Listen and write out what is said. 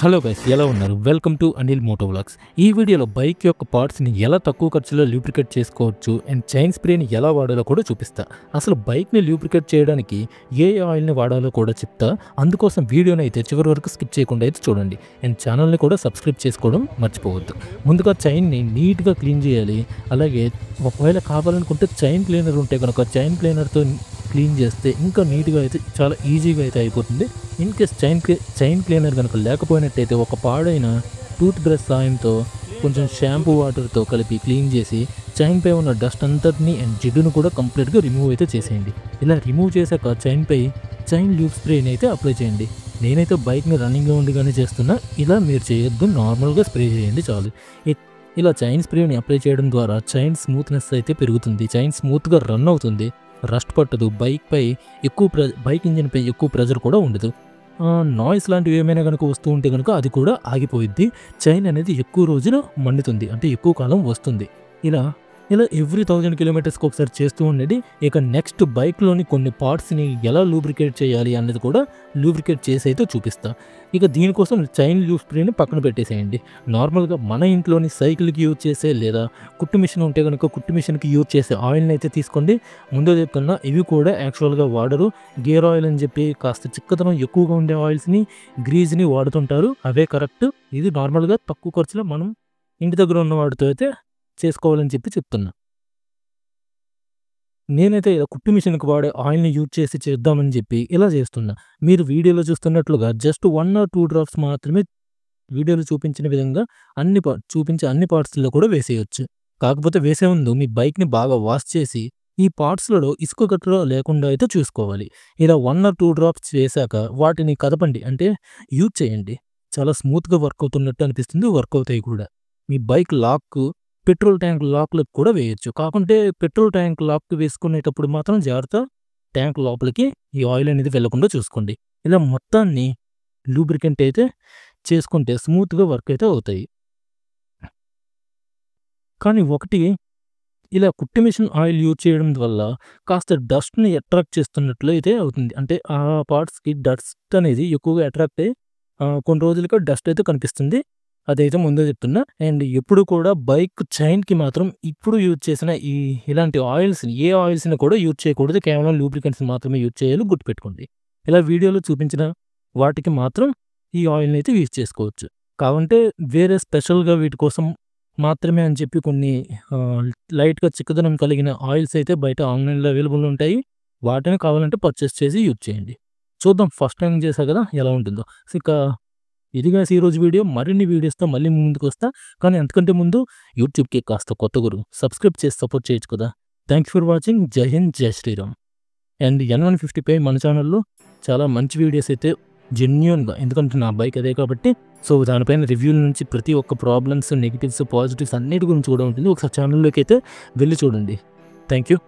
Hello guys, ఎలా ఉన్నారు? Welcome to Anil moto vlogs. ఈ వీడియోలో బైక్ యొక్క పార్ట్స్ని ఎలా తక్కువ ఖర్చులో లూబ్రికేట్ చేసుకోవచ్చు అండ్ చైన్ స్ప్రేని ఎలా వాడాలో కూడా చూపిస్తా. అసలు బైక్ని లూబ్రికేట్ చేయడానికి ఏ ఆయిల్ని వాడాలో కూడా చెప్తా. అందుకోసం వీడియోని అయితే చివరి వరకు స్కిప్ చేయకుండా అయితే చూడండి అండ్ ఛానల్ని కూడా సబ్స్క్రైబ్ చేసుకోవడం మర్చిపోవద్దు. ముందుగా చైన్ని నీట్గా క్లీన్ చేయాలి. అలాగే ఒకవేళ కావాలనుకుంటే చైన్ క్లీనర్ ఉంటే కనుక చైన్ క్లీనర్తో క్లీన్ చేస్తే ఇంకా నీట్గా అయితే చాలా ఈజీగా అయితే అయిపోతుంది. ఇన్ కేస్ చైన్ క్లీనర్ కనుక లేకపోయినట్టయితే ఒక పాడైన టూత్ బ్రష్ సాయంతో కొంచెం షాంపూ వాటర్తో కలిపి క్లీన్ చేసి చైన్పై ఉన్న డస్ట్ అంతటిని అండ్ జిడ్డును కూడా కంప్లీట్గా రిమూవ్ అయితే చేసేయండి. ఇలా రిమూవ్ చేశాక చైన్పై చైన్ లూబ్ స్ప్రేని అయితే అప్లై చేయండి. నేనైతే బైక్ని రన్నింగ్లో ఉండగానే చేస్తున్నా. ఇలా మీరు చేయొద్దు, నార్మల్గా స్ప్రే చేయండి చాలు. ఇలా చైన్ స్ప్రేని అప్లై చేయడం ద్వారా చైన్ స్మూత్నెస్ అయితే పెరుగుతుంది. చైన్ స్మూత్గా రన్ అవుతుంది, రస్ట్ పట్టదు. బైక్ ఇంజిన్పై ఎక్కువ ప్రెజర్ కూడా ఉండదు. నాయిస్ లాంటివి ఏమైనా కనుక వస్తూ ఉంటే కనుక అది కూడా ఆగిపోయిద్ది. చైన్ అనేది ఎక్కువ రోజులు మండుతుంది, అంటే ఎక్కువ కాలం వస్తుంది. ఇలా ఎవ్రీ 1000 కిలోమీటర్స్కి ఒకసారి చేస్తూ ఉండేది. ఇక నెక్స్ట్ బైక్లోని కొన్ని పార్ట్స్ని ఎలా లూబ్రికేట్ చేయాలి అన్నది కూడా లూబ్రికేట్ చేసి అయితే చూపిస్తా. ఇక దీనికోసం చైన్ లూబ్ స్ప్రేని పక్కన పెట్టేసేయండి. నార్మల్గా మన ఇంట్లోని సైకిల్కి యూజ్ చేసే లేదా కుట్టు మిషన్ ఉంటే కనుక కుట్టు మిషన్కి యూజ్ చేసే ఆయిల్ని అయితే తీసుకోండి. ముందే చెప్తున్నా, ఇవి కూడా యాక్చువల్గా వాడరు. గేర్ ఆయిల్ అని చెప్పి కాస్త చిక్కదనం ఎక్కువగా ఉండే ఆయిల్స్ని, గ్రీజ్ని వాడుతుంటారు. అవే కరెక్ట్. ఇది నార్మల్గా తక్కువ ఖర్చులో మనం ఇంటి దగ్గర ఉన్న వాటితో అయితే చేసుకోవాలని చెప్తున్నా. నేనైతే ఇలా కుట్టు మిషన్కి వాడే ఆయిల్ని యూజ్ చేసి చేద్దామని చెప్పి ఇలా చేస్తున్నా. మీరు వీడియోలో చూస్తున్నట్లుగా జస్ట్ 1 or 2 డ్రాప్స్ మాత్రమే వీడియోలో చూపించిన విధంగా చూపించే అన్ని పార్ట్స్లో కూడా వేసేయచ్చు. కాకపోతే వేసే ముందు మీ బైక్ని బాగా వాష్ చేసి ఈ పార్ట్స్లలో ఇసుక గట్ర లేకుండా అయితే చూసుకోవాలి. ఇలా 1 or 2 డ్రాప్స్ వేశాక వాటిని కదపండి, అంటే యూజ్ చేయండి. చాలా స్మూత్గా వర్క్ అవుతున్నట్టు అనిపిస్తుంది, వర్క్ అవుతాయి కూడా. మీ బైక్ లాక్ పెట్రోల్ ట్యాంక్ లాక్లకు కూడా వేయచ్చు. కాకుంటే పెట్రోల్ ట్యాంక్ లాక్ వేసుకునేటప్పుడు మాత్రం జాగ్రత్త, ట్యాంక్ లోపలికి ఈ ఆయిల్ అనేది వెళ్లకుండా చూసుకోండి. ఇలా మొత్తాన్ని లూబ్రికెంట్ అయితే చేసుకుంటే స్మూత్గా వర్క్ అయితే అవుతాయి. కానీ ఒకటి, ఇలా కుట్టు మిషన్ ఆయిల్ యూజ్ చేయడం వల్ల కాస్త డస్ట్ని అట్రాక్ట్ చేస్తున్నట్లు అయితే అవుతుంది. అంటే ఆ పార్ట్స్కి డస్ట్ అనేది ఎక్కువగా అట్రాక్ట్ అయ్యి కొన్ని రోజులుగా డస్ట్ అయితే కనిపిస్తుంది. అదైతే ముందే చెప్తున్నా. అండ్ ఎప్పుడు కూడా బైక్ చైన్కి మాత్రం ఇప్పుడు యూజ్ చేసిన ఇలాంటి ఆయిల్స్ని, ఏ ఆయిల్స్ని కూడా యూజ్ చేయకూడదు. కేవలం లూబ్రికెంట్స్ మాత్రమే యూజ్ చేయాలి, గుర్తుపెట్టుకోండి. ఇలా వీడియోలో చూపించిన వాటికి మాత్రం ఈ ఆయిల్ని అయితే యూజ్ చేసుకోవచ్చు. కావంటే వేరే స్పెషల్గా వీటి కోసం మాత్రమే అని చెప్పి కొన్ని లైట్గా చిక్కదనం కలిగిన ఆయిల్స్ అయితే బయట ఆన్లైన్లో అవైలబుల్ ఉంటాయి. వాటిని కావాలంటే పర్చేస్ చేసి యూజ్ చేయండి. చూద్దాం, ఫస్ట్ టైం చేశా కదా ఎలా ఉంటుందో. ఇక ఇదిగా ఈరోజు వీడియో. మరిన్ని వీడియోస్తో మళ్ళీ ముందుకు వస్తా. కానీ అంతకంటే ముందు యూట్యూబ్కి కాస్త కొత్త గురు, సబ్స్క్రైబ్ చేసి సపోర్ట్ చేయొచ్చు కదా. Thanks for watching. జై హింద్, జై శ్రీరామ్. అండ్ N150 మన ఛానల్లో చాలా మంచి వీడియోస్ అయితే జెన్యూన్గా, ఎందుకంటే నా బైక్ అదే కాబట్టి, సో దానిపైన రివ్యూల నుంచి ప్రతి ఒక్క ప్రాబ్లమ్స్, నెగిటివ్స్, పాజిటివ్స్ అన్నిటి గురించి కూడా ఉంటుంది. ఒకసారి ఛానల్లోకి అయితే వెళ్ళి చూడండి. Thank you.